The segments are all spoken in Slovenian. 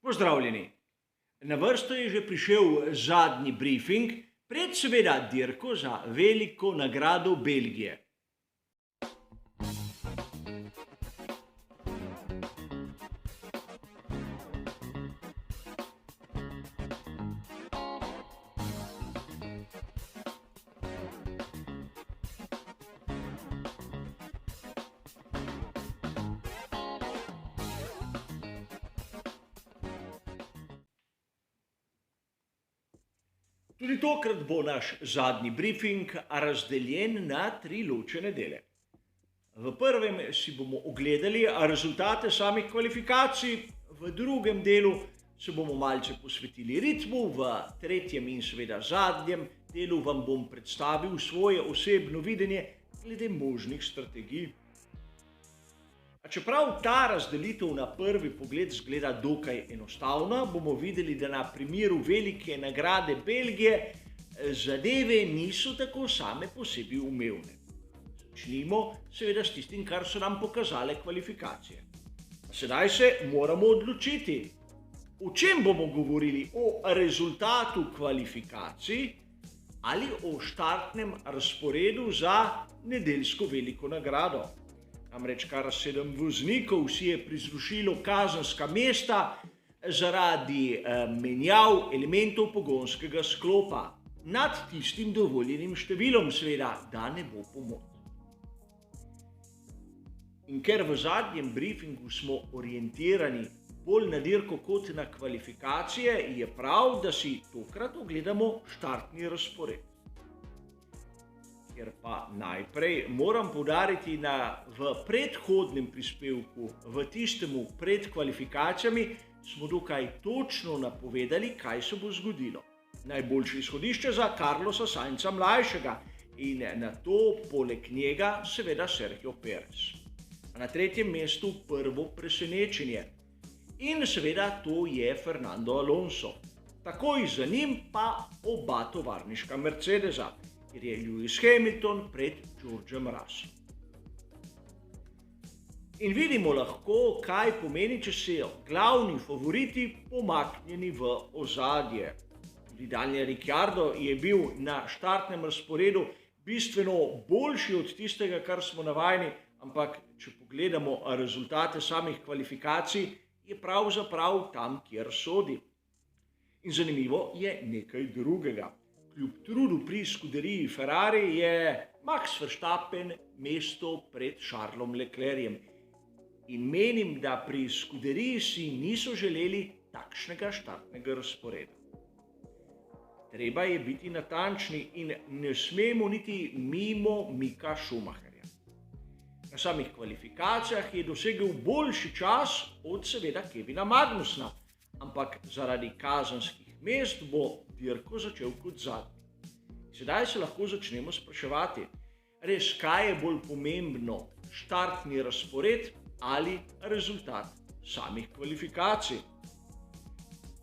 Pozdravljeni. Na vrsto je že prišel zadnji briefing pred seveda dirko za veliko nagrado Belgije. Tudi tokrat bo naš zadnji briefing razdeljen na 3 ločene dele. V prvem si bomo ogledali rezultate samih kvalifikacij, v drugem delu se bomo malce posvetili ritmu, v tretjem in seveda zadnjem delu vam bom predstavil svoje osebno videnje glede možnih strategij. A čeprav ta razdelitev na prvi pogled zgleda dokaj enostavna, bomo videli, da na primeru velike nagrade Belgije zadeve niso tako same po sebi umevne. Začnimo seveda s tistim, kar so nam pokazale kvalifikacije. Sedaj se moramo odločiti, o čem bomo govorili, o rezultatu kvalifikacij ali o štartnem razporedu za nedeljsko veliko nagrado. Namreč kar 7 voznikov si je prizrušilo kazenska mesta zaradi menjav elementov pogonskega sklopa nad tistim dovoljenim številom, seveda, da ne bo pomot. In ker v zadnjem briefingu smo orientirani bolj na dirko kot na kvalifikacije, je prav, da si tokrat ogledamo štartni razpored. Ker pa najprej moram poudariti, da v predhodnem prispevku, v tistemu pred kvalifikacijami, smo dokaj točno napovedali, kaj se bo zgodilo. Najboljše izhodišče za Carlosa Sainza mlajšega in na to poleg njega seveda Sergio Perez. Na tretjem mestu prvo presenečenje in seveda to je Fernando Alonso. Takoj za njim pa oba tovarniška Mercedesa, ker je Lewis Hamilton pred Georgeom Russelom. In vidimo lahko, kaj pomeni, če so glavni favoriti pomaknjeni v ozadje. Tudi Daniel Ricciardo je bil na štartnem razporedu bistveno boljši od tistega, kar smo navajeni, ampak če pogledamo rezultate samih kvalifikacij, je pravzaprav tam, kjer sodi. In zanimivo je nekaj drugega. Kljub trudu pri skuderiji Ferrari je Max Verstappen mesto pred Charlesom Leclercem. In menim, da pri skuderiji si niso želeli takšnega štartnega razporeda. Treba je biti natančni in ne smemo niti mimo Mika Schumacherja. Na samih kvalifikacijah je dosegel boljši čas od seveda Kevina Magnusna, ampak zaradi kazenskih mest bo dirko začel kot zadnji. Sedaj se lahko začnemo spraševati, res kaj je bolj pomembno, štartni razpored ali rezultat samih kvalifikacij.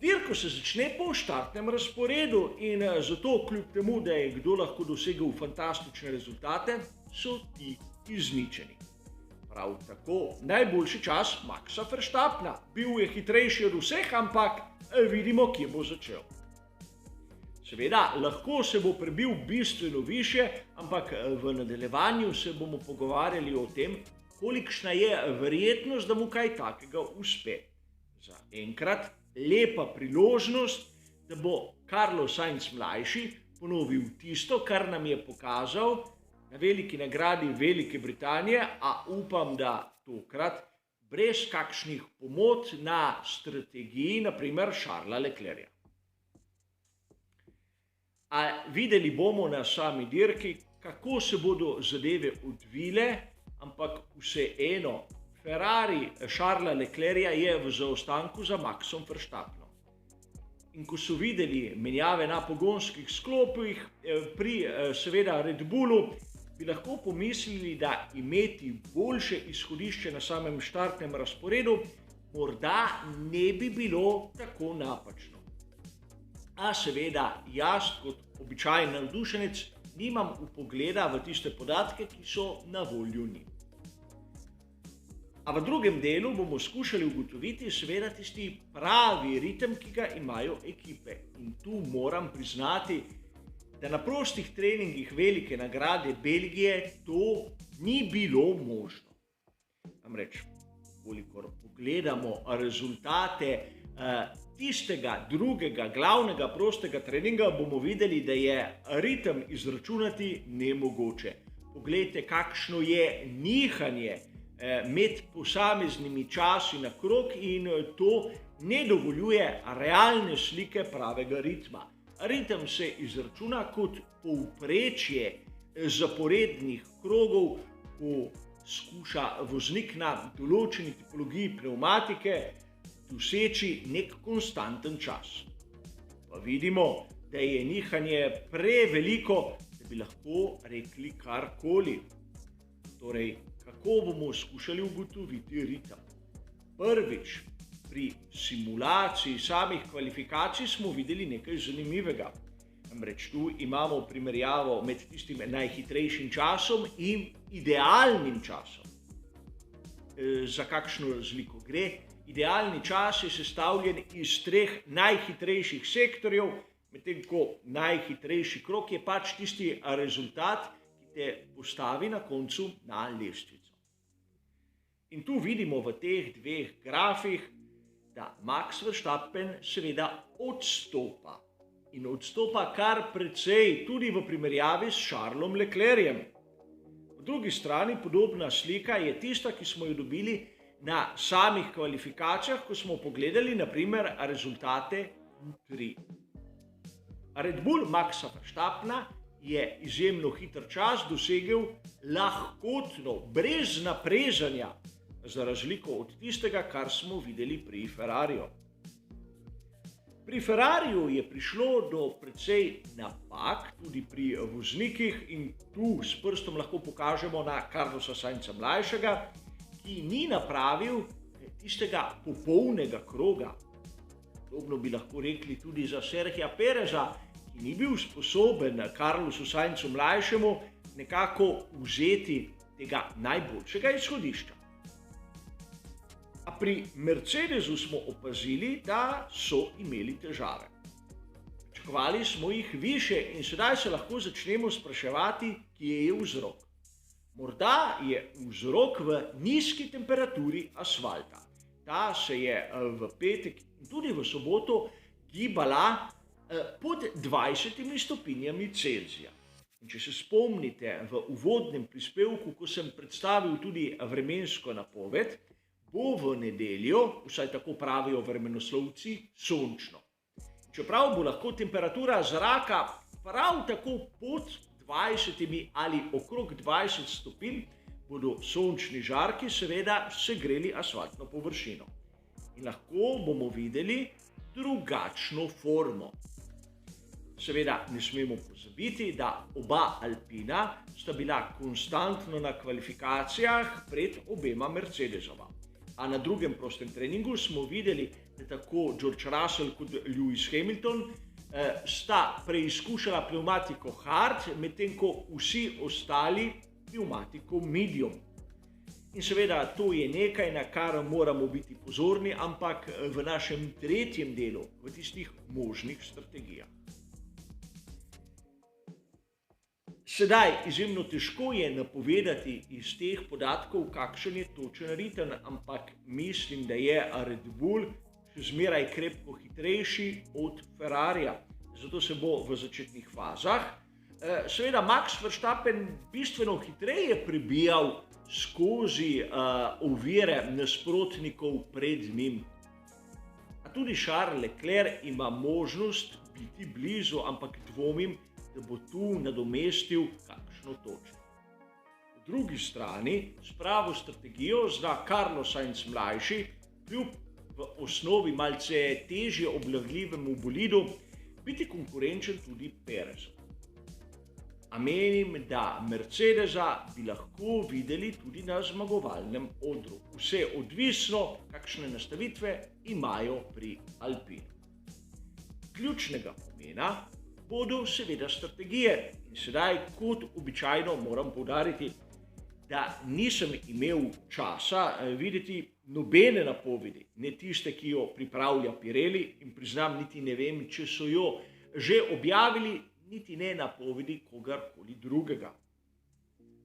Dirko se začne po štartnem razporedu in zato kljub temu, da je kdo lahko dosegel fantastične rezultate, so ti izničeni. Prav tako najboljši čas Maxa Verstappena. Bil je hitrejši od vseh, ampak vidimo, kje bo začel. Seveda, lahko se bo prebil bistveno više, ampak v nadaljevanju se bomo pogovarjali o tem, kolikšna je verjetnost, da mu kaj takega uspe. Za enkrat lepa priložnost, da bo Carlos Sainz mlajši ponovil tisto, kar nam je pokazal na veliki nagradi Velike Britanije, a upam, da tokrat brez kakšnih pomot na strategiji, naprimer Charlesa Leclerca. A videli bomo na sami dirki, kako se bodo zadeve odvile, ampak vseeno, Ferrari Charlesa Leclerca je v zaostanku za Maxom Verstappenom. In ko so videli menjave na pogonskih sklopih pri seveda Red Bullu, bi lahko pomislili, da imeti boljše izhodišče na samem štartnem razporedu morda ne bi bilo tako napačno. A seveda jaz kot običajen navdušenec nimam vpogleda v tiste podatke, ki so na voljo njim. A v drugem delu bomo skušali ugotoviti seveda tisti pravi ritem, ki ga imajo ekipe. In tu moram priznati, da na prostih treningih velike nagrade Belgije to ni bilo možno. Namreč, kolikor pogledamo rezultate tistega drugega glavnega prostega treninga, bomo videli, da je ritem izračunati nemogoče. Poglejte, kakšno je nihanje med posameznimi časi na krog in to ne dovoljuje realne slike pravega ritma. Ritem se izračuna kot povprečje zaporednih krogov, ko skuša voznik na določeni tipologiji pnevmatike doseči nek konstanten čas. Pa vidimo, da je nihanje preveliko, da bi lahko rekli karkoli. Torej, kako bomo skušali ugotoviti ritem? Prvič, pri simulaciji samih kvalifikacij smo videli nekaj zanimivega. Namreč tu imamo primerjavo med tistim najhitrejšim časom in idealnim časom. Za kakšno razliko gre? Idealni čas je sestavljen iz 3 najhitrejših sektorjev, medtem ko najhitrejši krog je pač tisti rezultat, ki te postavi na koncu na lestvico. In tu vidimo v teh 2 grafih, da Max Verstappen seveda odstopa. In odstopa kar precej tudi v primerjavi s Charlesom Leclercem. Po drugi strani podobna slika je tista, ki smo jo dobili na samih kvalifikacijah, ko smo pogledali na primer rezultate Q3. Red Bull Maxa Verstappena je izjemno hiter čas dosegel lahkotno, brez naprezanja, za razliko od tistega, kar smo videli pri Ferrariju. Pri Ferrariju je prišlo do precej napak, tudi pri voznikih, in tu s prstom lahko pokažemo na Carlosa Sainza mlajšega, ki ni napravil tistega popolnega kroga. Podobno bi lahko rekli tudi za Sergija Pereza, ki ni bil sposoben Carlosu Sainzu mlajšemu nekako vzeti tega najboljšega izhodišča. A pri Mercedesu smo opazili, da so imeli težave. Pričakovali smo jih više in sedaj se lahko začnemo spraševati, kje je vzrok. Morda je vzrok v nizki temperaturi asfalta. Ta se je v petek in tudi v soboto gibala pod 20 stopinjami Celzija. In če se spomnite v uvodnem prispevku, ko sem predstavil tudi vremensko napoved, bo v nedeljo, vsaj tako pravijo vremenoslovci, sončno. Čeprav bo lahko temperatura zraka prav tako pod 20 ali okrog 20 stopinj, bodo sončni žarki seveda segreli asfaltno površino. In lahko bomo videli drugačno formo. Seveda ne smemo pozabiti, da oba Alpina sta bila konstantno na kvalifikacijah pred obema Mercedesova. A na drugem prostem treningu smo videli, da tako George Russell kot Lewis Hamilton sta preizkušala pnevmatiko hard, medtem ko vsi ostali pnevmatiko medium. In seveda to je nekaj, na kar moramo biti pozorni, ampak v našem tretjem delu, v tistih možnih strategijah. Sedaj izjemno težko je napovedati iz teh podatkov, kakšen je točen ritem, ampak mislim, da je Red Bull še zmeraj krepko hitrejši od Ferrarija. Zato se bo v začetnih fazah seveda Max Verstappen bistveno hitreje prebijal skozi ovire nasprotnikov pred njim. A tudi Charles Leclerc ima možnost biti blizu, ampak dvomim, da bo tu nadomestil kakšno točko. Po drugi strani, s pravo strategijo zna Carlos Sainz mlajši, kljub v osnovi malce težje obvladljivemu bolidu, biti konkurenčen tudi Perezu. A menim, da Mercedesa bi lahko videli tudi na zmagovalnem odru. Vse odvisno, kakšne nastavitve imajo pri Alpinu. Ključnega pomena bodo seveda strategije. In sedaj, kot običajno, moram poudariti, da nisem imel časa videti nobene napovedi, ne tiste, ki jo pripravlja Pirelli, in priznam, niti ne vem, če so jo že objavili, niti ne napovedi kogarkoli drugega.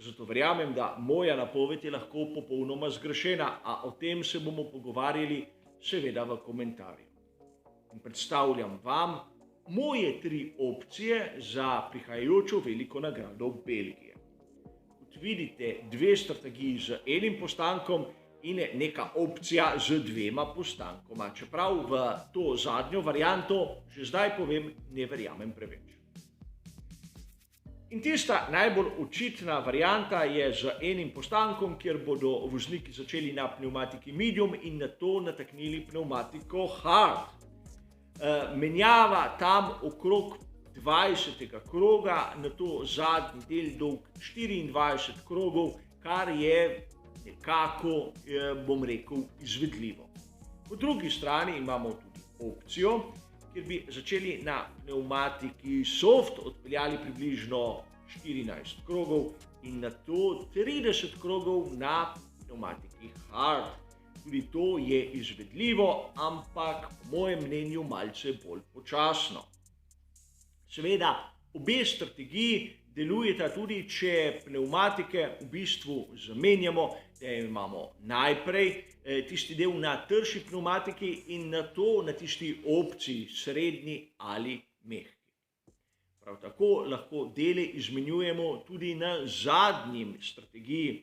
Zato verjamem, da moja napoved je lahko popolnoma zgrešena, a o tem se bomo pogovarjali seveda v komentarju. In predstavljam vam moje 3 opcije za prihajajočo veliko nagrado Belgije. Kot vidite, 2 strategiji z enim postankom in neka opcija z 2 postankoma. Čeprav v to zadnjo varianto, že zdaj povem, ne verjamem preveč. In tista najbolj očitna varianta je z enim postankom, kjer bodo vozniki začeli na pnevmatiki medium in nato nataknili pnevmatiko hard. Menjava tam okrog 20. kroga, nato zadnji del dolg 24 krogov, kar je nekako, bom rekel, izvedljivo. Po drugi strani imamo tudi opcijo, kjer bi začeli na pnevmatiki soft, odpeljali približno 14 krogov in nato 30 krogov na pnevmatiki hard. Tudi to je izvedljivo, ampak po mojem mnenju malce bolj počasno. Seveda, obe strategiji delujeta tudi, če pnevmatike v bistvu zamenjamo, da imamo najprej tisti del na trši pnevmatiki in nato na tisti opciji srednji ali mehki. Prav tako lahko dele izmenjujemo tudi na zadnji strategiji,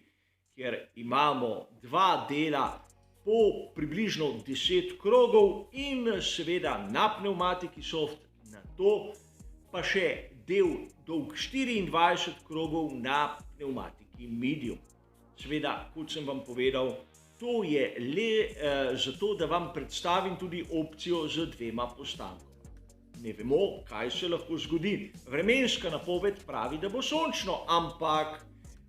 kjer imamo 2 dela po približno 10 krogov in seveda na pnevmatiki soft, nato pa še del dolg 24 krogov na pnevmatiki medium. Seveda, kot sem vam povedal, to je le zato, da vam predstavim tudi opcijo z 2 postankoma. Ne vemo, kaj se lahko zgodi. Vremenska napoved pravi, da bo sončno, ampak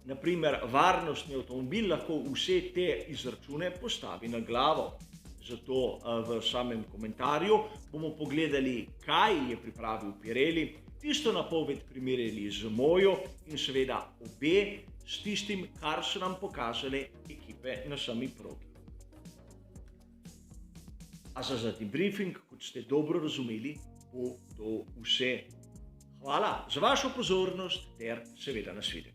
naprimer varnostni avtomobil lahko vse te izračune postavi na glavo. Zato v samem komentarju bomo pogledali, kaj je pripravil Pirelli, tisto napoved primerjali z mojo in seveda obe s tistim, kar so nam pokazale ekipe na sami progi. A za debriefing, kot ste dobro razumeli, bo to vse. Hvala za vašo pozornost ter seveda nasvidenje.